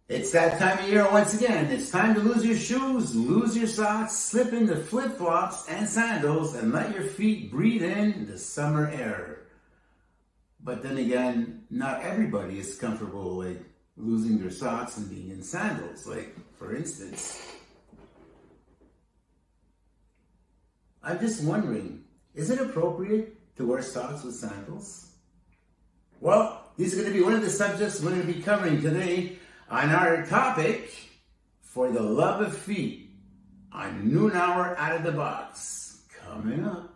It's that time of year once again. It's time to lose your shoes, lose your socks, slip into flip-flops and sandals, and let your feet breathe in the summer air. But then again, not everybody is comfortable like losing their socks and being in sandals. Like, for instance, I'm just wondering, is it appropriate to wear socks with sandals? Well, these are going to be one of the subjects we're going to be covering today on our topic, For the Love of Feet, on Noon Hour Out of the Box. Coming up.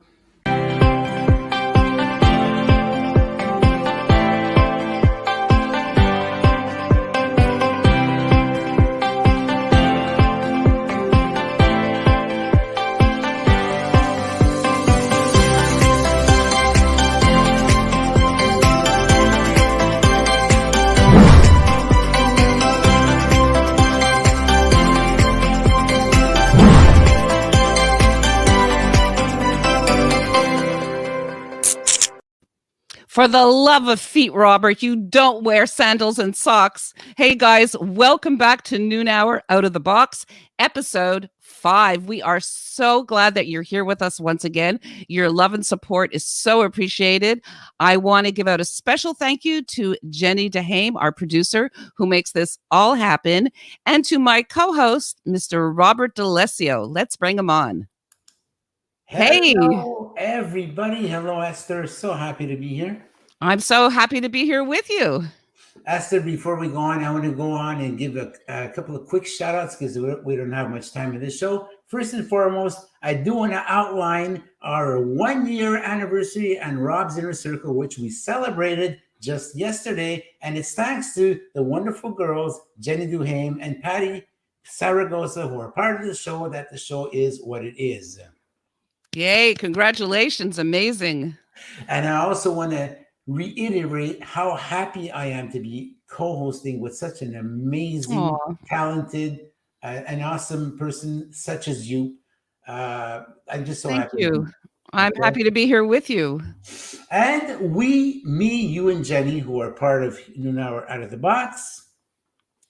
For the love of feet, Robert, you don't wear sandals and socks. Hey guys, welcome back to Noon Hour Out of the Box, episode 5. We are so glad that you're here with us once again. Your love and support is so appreciated. I want to give out a special thank you to Jenny DuHaime, our producer, who makes this all happen, and to my co-host, Mr. Robert D'Alessio. Let's bring him on. Hey. Hello, everybody. Hello, Esther. So happy to be here. I'm so happy to be here with you. Esther, before we go on, I want to go on and give a couple of quick shout outs because we don't have much time in this show. First and foremost, I do want to outline our 1-year anniversary and Rob's Inner Circle, which we celebrated just yesterday. And it's thanks to the wonderful girls, Jenny DuHaime and Patty Saragosa, who are part of the show, that the show is what it is. Yay, congratulations. Amazing. And I also want to reiterate how happy I am to be co-hosting with such an amazing, talented, and awesome person such as you. I'm just so happy. Thank you. I'm happy to be here with you. And me, you, and Jenny, who are part of Noon Hour Out of the Box,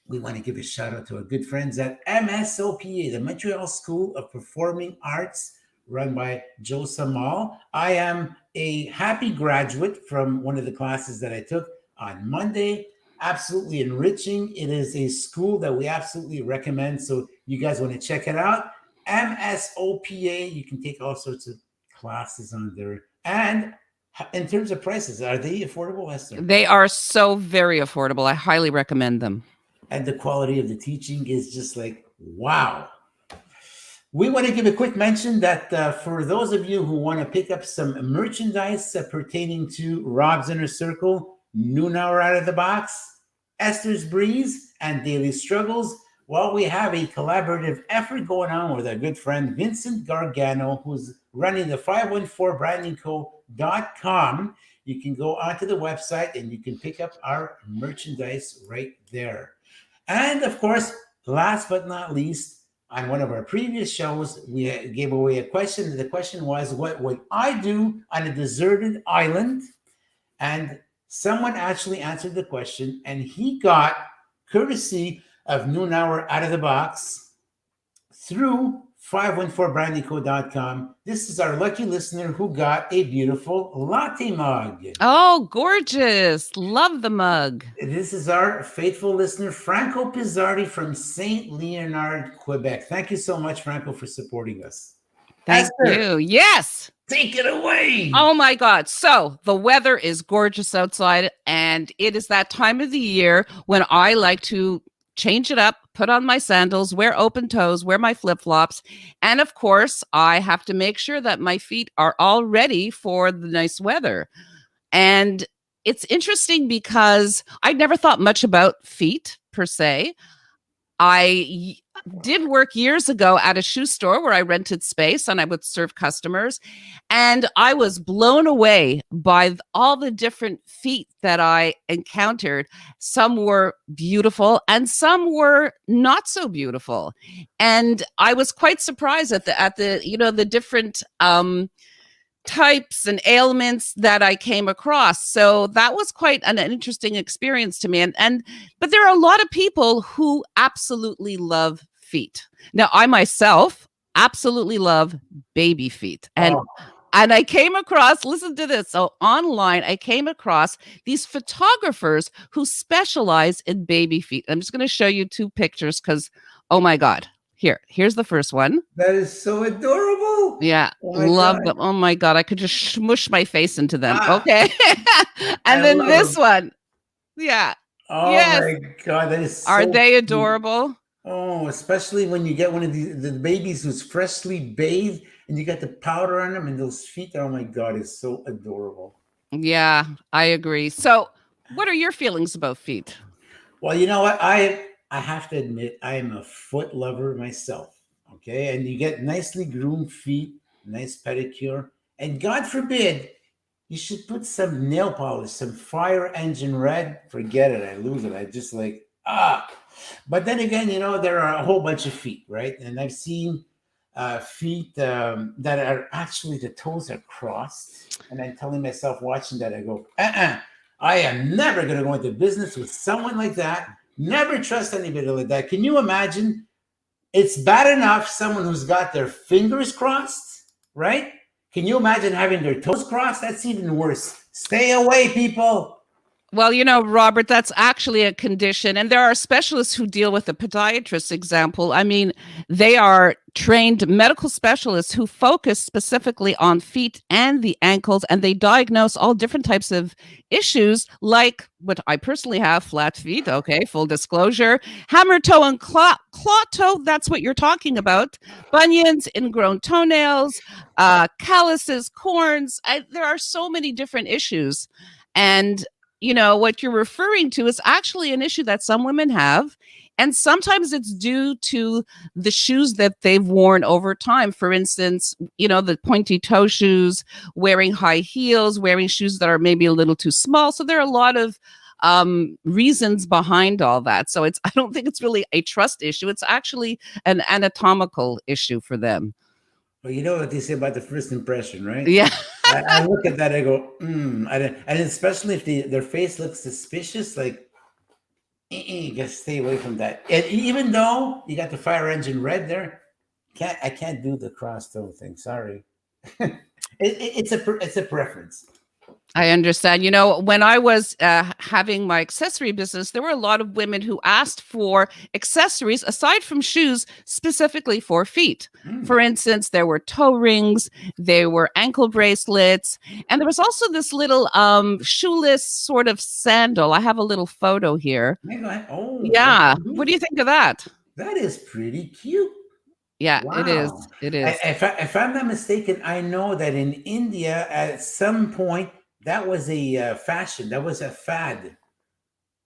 we want to give a shout out to our good friends at MSOPA, the Montreal School of Performing Arts, run by Joe Samal. I am a happy graduate from one of the classes that I took on Monday. Absolutely enriching. It is a school that we absolutely recommend. So you guys want to check it out. MSOPA, you can take all sorts of classes on there. And in terms of prices, are they affordable, Esther? They are so very affordable. I highly recommend them. And the quality of the teaching is just like, wow. We want to give a quick mention that for those of you who want to pick up some merchandise pertaining to Rob's Inner Circle, Noon Hour Out of the Box, Esther's Breeze, and Daily Struggles, well, we have a collaborative effort going on with our good friend Vincent Gargano, who's running the 514brandingco.com. You can go onto the website and you can pick up our merchandise right there. And of course, last but not least, on one of our previous shows, we gave away a question. The question was, what would I do on a deserted island? And someone actually answered the question, and he got, courtesy of Noon Hour Out of the Box, through 514brandingco.com. This is our lucky listener who got a beautiful latte mug. Oh, gorgeous. Love the mug. This is our faithful listener, Franco Pizzardi from St. Leonard, Quebec. Thank you so much, Franco, for supporting us. Thank you. Yes. Take it away. Oh my God. So the weather is gorgeous outside, and it is that time of the year when I like to change it up, put on my sandals, wear open toes, wear my flip-flops. And of course, I have to make sure that my feet are all ready for the nice weather. And it's interesting because I never thought much about feet per se. I did work years ago at a shoe store where I rented space and I would serve customers. And I was blown away by all the different feet that I encountered. Some were beautiful and some were not so beautiful. And I was quite surprised at the the different types and ailments that I came across. So that was quite an interesting experience to me. But there are a lot of people who absolutely love feet. Now, I myself absolutely love baby feet. Oh, And I came across, listen to this. So online, I came across these photographers who specialize in baby feet. I'm just going to show you two pictures because, oh my God. Here's the first one. that is so adorable. Yeah, Oh my love God. them. Oh my God, I could just smush my face into them. Ah, Okay. I And then love this them. one. Yeah. Oh Yes. my God, that is Are so they cute. adorable? Oh, especially when you get one of the babies who's freshly bathed and you got the powder on them and those feet. Oh my God, it's so adorable. Yeah, I agree. So, what are your feelings about feet? Well, you know what? I have to admit I am a foot lover myself. Okay, and you get nicely groomed feet, nice pedicure, and God forbid you should put some nail polish, some fire engine red. Forget it, I lose it. I just like But then again, there are a whole bunch of feet, right? And I've seen feet that are actually the toes are crossed, and I'm telling myself, watching that, I go, I am never going to go into business with someone like that. Never trust anybody like that. Can you imagine? It's bad enough someone who's got their fingers crossed, right? Can you imagine having their toes crossed? That's even worse. Stay away, people. Well, Robert, that's actually a condition. And there are specialists who deal with a podiatrist example. I mean, they are trained medical specialists who focus specifically on feet and the ankles, and they diagnose all different types of issues, like what I personally have, flat feet. Okay, full disclosure. Hammer toe and claw toe, that's what you're talking about. Bunions, ingrown toenails, calluses, corns. There are so many different issues. And what you're referring to is actually an issue that some women have. And sometimes it's due to the shoes that they've worn over time. For instance, the pointy toe shoes, wearing high heels, wearing shoes that are maybe a little too small. So there are a lot of reasons behind all that. So I don't think it's really a trust issue. It's actually an anatomical issue for them. Well, you know what they say about the first impression, right? Yeah. I look at that, I go, and especially if their face looks suspicious, like, you gotta stay away from that. And even though you got the fire engine red there, I can't do the cross toe thing. Sorry, it's a preference. I understand. When I was having my accessory business, there were a lot of women who asked for accessories aside from shoes specifically for feet. For instance, there were toe rings, there were ankle bracelets, and there was also this little shoeless sort of sandal. I have a little photo here. Oh, yeah. What do you think of that? That is pretty cute. Yeah, Wow. it is. It is. If I'm not mistaken, I know that in India at some point that was a fashion. That was a fad.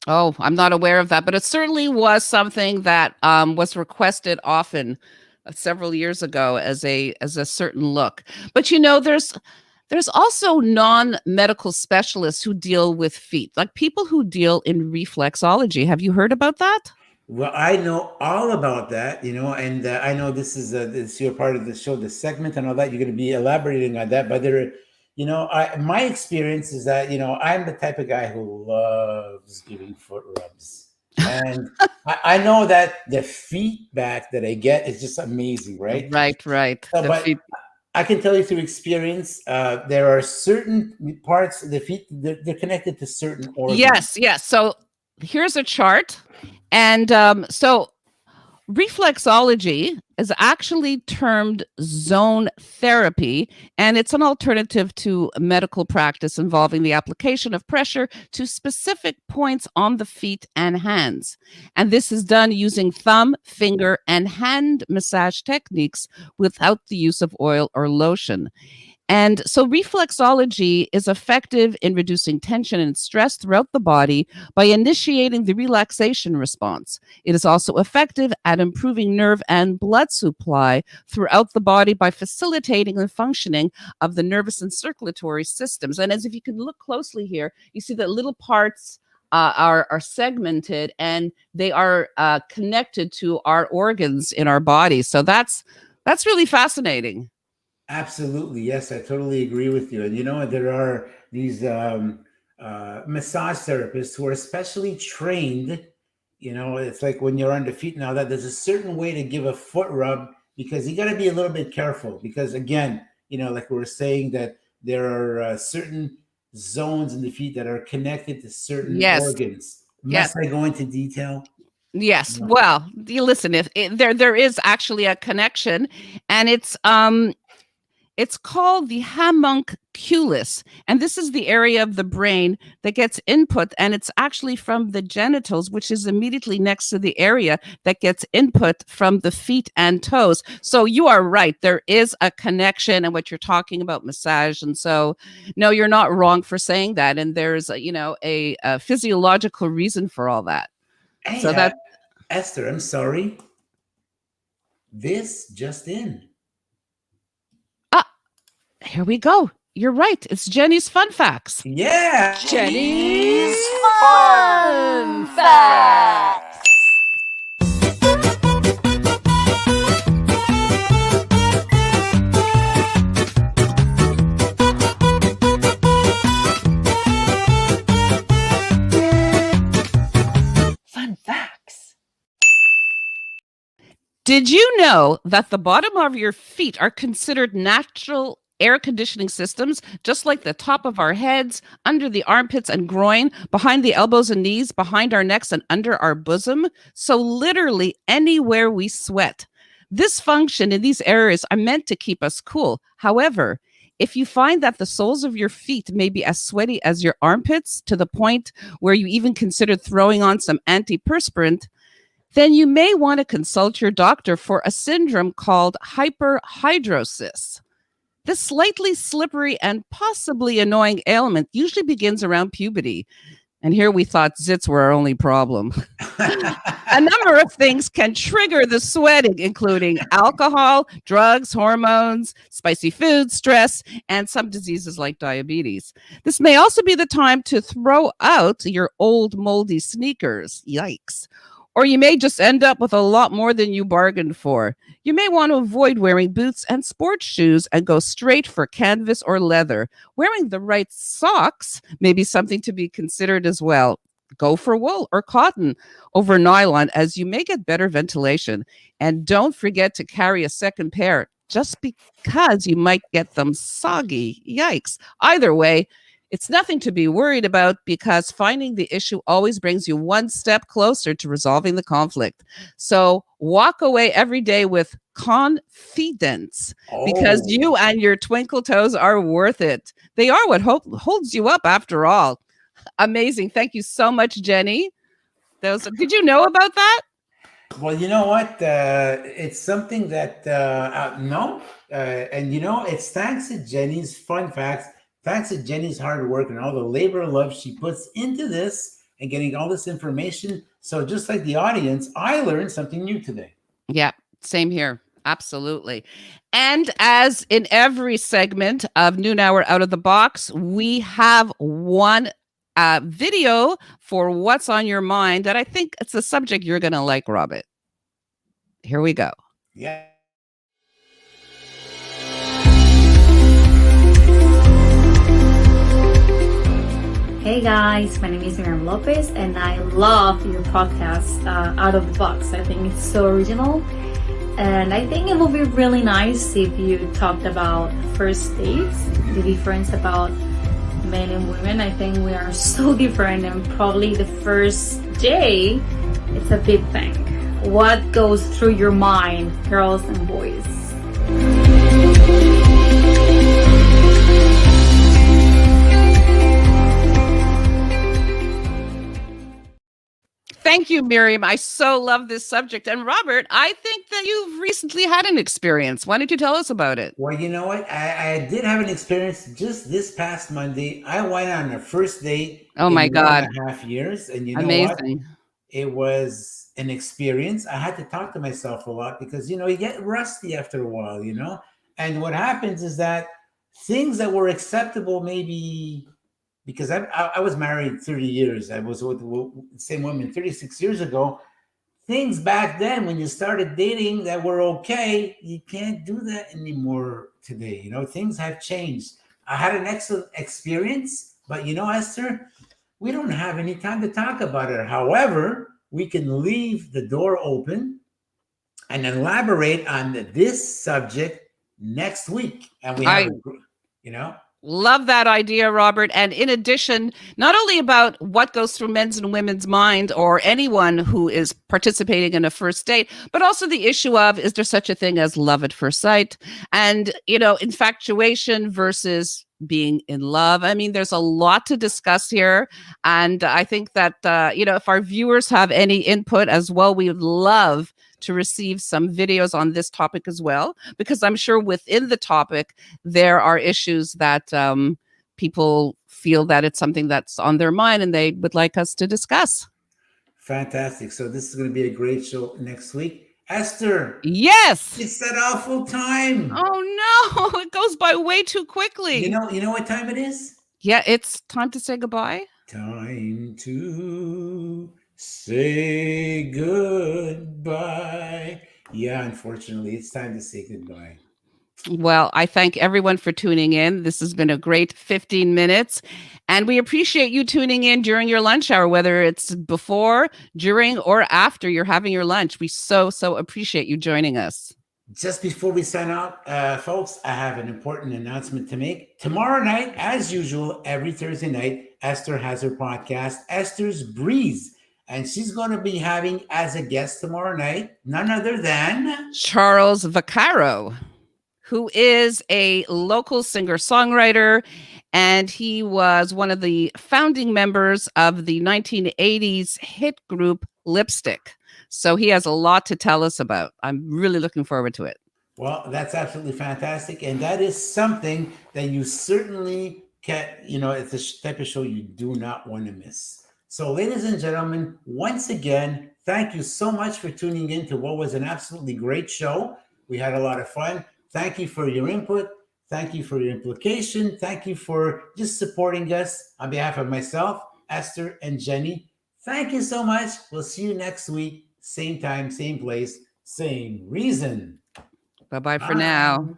Oh, I'm not aware of that, but it certainly was something that was requested often several years ago as a certain look. But there's also non-medical specialists who deal with feet, like people who deal in reflexology. Have you heard about that? Well, I know all about that, and I know this is your part of the show, the segment and all that. You're going to be elaborating on that, but my experience is that I'm the type of guy who loves giving foot rubs, and I know that the feedback that I get is just amazing, right? Right. So, but I can tell you through experience, there are certain parts of the feet they're connected to certain organs. Yes. So here's a chart. And so reflexology is actually termed zone therapy, and it's an alternative to medical practice involving the application of pressure to specific points on the feet and hands. And this is done using thumb, finger, and hand massage techniques without the use of oil or lotion. And so reflexology is effective in reducing tension and stress throughout the body by initiating the relaxation response. It is also effective at improving nerve and blood supply throughout the body by facilitating the functioning of the nervous and circulatory systems. And as if you can look closely here, you see that little parts are segmented and they are connected to our organs in our body. So that's really fascinating. Absolutely. Yes, I totally agree with you. And you know, there are these massage therapists who are specially trained. You know, it's like when you're on the feet now that there's a certain way to give a foot rub because you got to be a little bit careful. Because again, you know, like we were saying, that there are certain zones in the feet that are connected to certain Yes. organs. Yes. Must I go into detail? Yes. No. Well, you listen, if there is actually a connection, and it's called the homunculus, and this is the area of the brain that gets input, and it's actually from the genitals, which is immediately next to the area that gets input from the feet and toes. So you are right, there is a connection, and what you're talking about massage, and so no, you're not wrong for saying that, and there's a physiological reason for all that. Hey, So that Esther, I'm sorry. This just in. ah, here we go. You're right. It's Jenny's fun facts. Yeah. Jenny's Fun Facts. Fun facts. Did you know that the bottom of your feet are considered natural air conditioning systems, just like the top of our heads, under the armpits and groin, behind the elbows and knees, behind our necks and under our bosom? So literally anywhere we sweat. This function in these areas are meant to keep us cool. However, if you find that the soles of your feet may be as sweaty as your armpits to the point where you even consider throwing on some antiperspirant, then you may want to consult your doctor for a syndrome called hyperhidrosis. This slightly slippery and possibly annoying ailment usually begins around puberty. And here we thought zits were our only problem. A number of things can trigger the sweating, including alcohol, drugs, hormones, spicy foods, stress, and some diseases like diabetes. This may also be the time to throw out your old moldy sneakers. Yikes. Or you may just end up with a lot more than you bargained for. You may want to avoid wearing boots and sports shoes and go straight for canvas or leather. Wearing the right socks may be something to be considered as well. Go for wool or cotton over nylon, as you may get better ventilation. And don't forget to carry a second pair just because you might get them soggy. Yikes. Either way, it's nothing to be worried about because finding the issue always brings you one step closer to resolving the conflict. So walk away every day with confidence because Oh, you and your twinkle toes are worth it. They are what holds you up after all. Amazing. Thank you so much, Jenny. Did you know about that? well, you know what? It's something that, no. And, you know, it's thanks to Jenny's fun facts, thanks to Jenny's hard work and all the labor and love she puts into this and getting all this information. So, just like the audience, I learned something new today. Yeah, same here. Absolutely. And as in every segment of Noon Hour Out of the Box, we have one video for what's on your mind that I think it's a subject you're going to like, Robert. Here we go. Yeah. Hey guys, my name is Lopez and I love your podcast, Out of the Box. I think it's so original and I think it will be really nice if you talked about first dates, the difference about men and women. I think we are so different and probably the first day, it's a big thing. What goes through your mind, girls and boys? Thank you, Miriam. I so love this subject. And Robert, I think that you've recently had an experience. Why don't you tell us about it? Well, you know what? I did have an experience just this past Monday. I went on a first date Oh in my God. 1.5 years. And you know what? Amazing. It was an experience. I had to talk to myself a lot because, you know, you get rusty after a while, you know? And what happens is that things that were acceptable maybe because I was married 30 years. I was with the same woman 36 years ago. things back then when you started dating that were okay, you can't do that anymore today. You know, things have changed. I had an excellent experience, but you know, Esther, we don't have any time to talk about it. However, we can leave the door open and elaborate on this subject next week. And we have, you know, love that idea, Robert. And in addition, not only about what goes through men's and women's mind or anyone who is participating in a first date, but also the issue of, is there such a thing as love at first sight? And, you know, infatuation versus being in love. I mean, there's a lot to discuss here. And I think that, you know, if our viewers have any input as well, we would love to receive some videos on this topic as well, because I'm sure within the topic, there are issues that people feel that it's something that's on their mind and they would like us to discuss. Fantastic. So this is going to be a great show next week. Esther. Yes. It's that awful time. Oh no, it goes by way too quickly. You know what time it is? Yeah, it's time to say goodbye. Time to say goodbye. Yeah, unfortunately, it's time to say goodbye. Well, I thank everyone for tuning in. This has been a great 15 minutes. And we appreciate you tuning in during your lunch hour, whether it's before, during, or after you're having your lunch. We so appreciate you joining us. Just before we sign out, folks, I have an important announcement to make. Tomorrow night, as usual, every Thursday night, Esther has her podcast, Esther's Breeze. And she's going to be having as a guest tomorrow night, none other than Charles Vaccaro, who is a local singer-songwriter, and he was one of the founding members of the 1980s hit group Lipstick. So he has a lot to tell us about. I'm really looking forward to it. Well, that's absolutely fantastic. And that is something that you certainly can, you know, it's a type of show you do not want to miss. So ladies and gentlemen, once again, thank you so much for tuning in to what was an absolutely great show. We had a lot of fun. Thank you for your input. Thank you for your implication. Thank you for just supporting us. On behalf of myself, Esther, and Jenny, thank you so much. We'll see you next week. Same time, same place, same reason. Bye-bye for now.